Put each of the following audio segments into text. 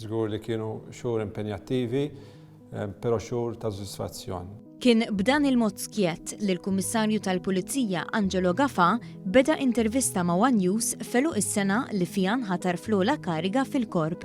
Żgur li kienu xhur impenjattivi, però xhur ta' sodisfazzjon. Kien b'dan il-mod skiet li l-Kummissarju tal-Pulizija Angelo Gafà beda intervista ma' One News feluq is-sena li fiha nħatar fl-ogħla kariga fil-Korp.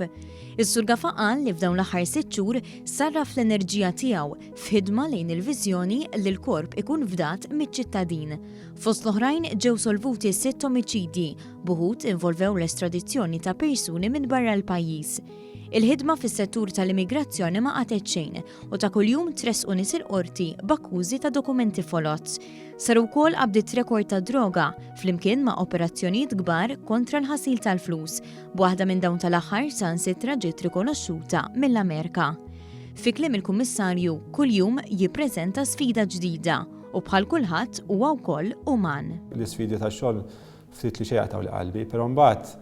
Is-Sur Gafà qal li f'dawn l-aħħar 6 xhur sarraf l-enerġija tiegħu f'ħidma lejn il-viżjoni li l-Korp ikun fdat miċ-ċittadin. Fost l-oħrajn ġew solvuti 6 omiċidji, buħud involvew l-estradizzjoni ta' persuni minn barra l-pajjiż. Il-ħidma fis-settur tal-immigrazzjoni ma qatet xejn u ta' kuljum tresqu nies il-qorti b'akkużi ta' dokumenti folozz. Saru wkoll qabdiet rekord ta' droga flimkien ma' operazzjonijiet kbar kontra l-ħasil tal-flus, b'waħda minn dawn tal-aħħar sansitra ġiet rikonoxxuta mill-Amerka. Fi kliem il-Kummissarju kuljum jippreżenta sfida ġdida u bħal kulħadd huwa wkoll uman. L-isfidi tax-xogħol ftit li xejn li qalbi, però mbagħad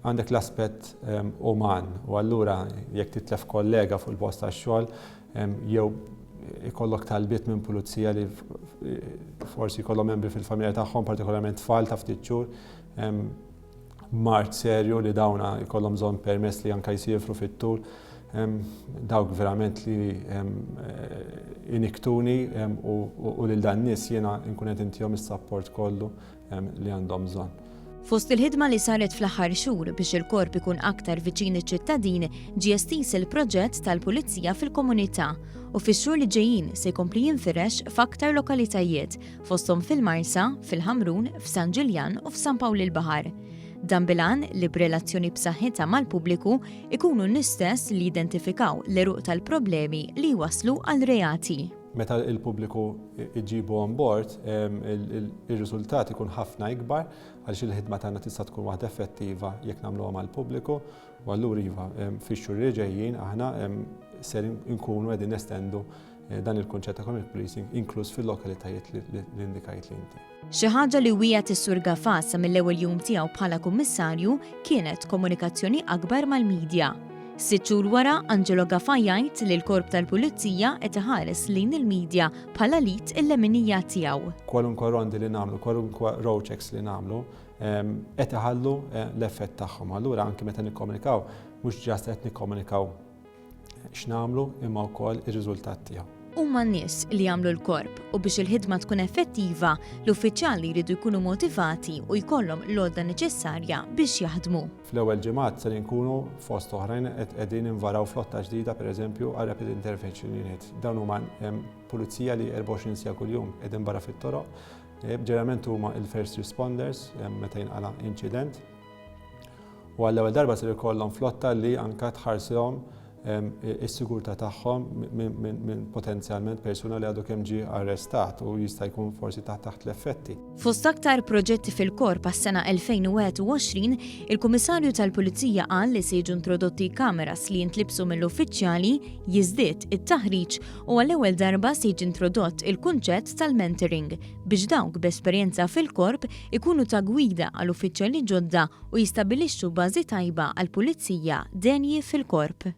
għandek l-aspett uman u allura jekk titlef kollega fuq il-post tax-xogħol jew ikollok talbiet minn pulizija li forsi jkollhom membri fil-familja tagħhom, partikolarment tfal ta' ftit xhur, mart serju li dawna jkollhom bżonn permess li anke jsifru fit-tul, dawk verament li iniktuni u lil dan nies jiena nkun qed intihom is-sapport kollu li għandhom bżonn. Fost il-ħidma li saret fl-aħħar xhur biex il-Korp ikun aktar viċin iċ-ċittadin ġie estis il-proġett tal-Pulizija fil-komunità u fix-xhur li ġejjin se jkompli jinfirex f'aktar lokalitajiet fosthom fil-Marsa, fil-Ħamrun, f'San Ġiljan u f'San Pawl il-Baħar. Dan bilan li b'relazzjoni b'saħħitha mal-pubbliku ikunu n-istess li jidentifikaw l-eruq tal-problemi li waslu għal reati. Meta il-pubbliku iġibu on board, ir-riżultat ikun ħafna ikbar għaliex il-ħidma tagħna tista' tkun waħda effettiva jekk nagħmluha mal-pubbliku u allura iva fix-xhur li ġejjin aħna ser inkunu qegħdin nestendu dan il-kunċett ta' community policing inkluż fil-lokalitajiet li indikajt li inti. Xi ħaġa li wieħed is-Sur Gafà sa mill-ewwel jum tiegħu bħala kummissarju kienet komunikazzjoni akbar mal-midja. 6 xhur wara, Angelo Gafà jgħid li l-Korp tal-Pulizija qed iħares lejn il-midja bħala lit il-leminija tiegħu. Kwalunkwe rondi li nagħmlu, kwalunkwe road checks li nagħmlu, qed iħallu l-effett tagħhom. Allura anke meta nikkomunikaw, mhux ġast qed nikkomunikaw x'nagħmlu imma wkoll ir-riżultat tiegħu. Huma n-nies li jagħmlu l-Korp u biex il-ħidma tkun effettiva, l-uffiċjali jridu jkunu motivati u jkollhom l-għodda neċessarja biex jaħdmu. Fl-ewwel ġimgħat se nkunu fost oħrajn qegħdin invaraw flotta ġdida pereżempju għal Rapid Intervention Unit. Dawn huma pulizija li 24 sija kuljum qegħdin barra fit-toroq. Ġeneralment huma il-first responders meta jinqala inċident. U għall-ewwel darba se jkollhom flotta li anke tħarsihom is-sigurtà tagħhom minn potenzjalment persuna li għadu kemm ġie arrestat u jista' jkun forsi taħt l-effetti. Fost aktar proġetti fil-Korp għas-sena 2021, il-Kummissarju tal-Pulizija qal li se jiġu introdotti kameras li jintlibsu mill-uffiċjali jiżdied it-taħriġ u għall-ewwel darba se jiġi introdott il-kunċett tal-mentoring biex dawk b'esperjenza fil-Korp ikunu ta' gwida għal uffiċjali ġodda u jistabbilixxu bażi tajba għall-Pulizija denji fil-Korp.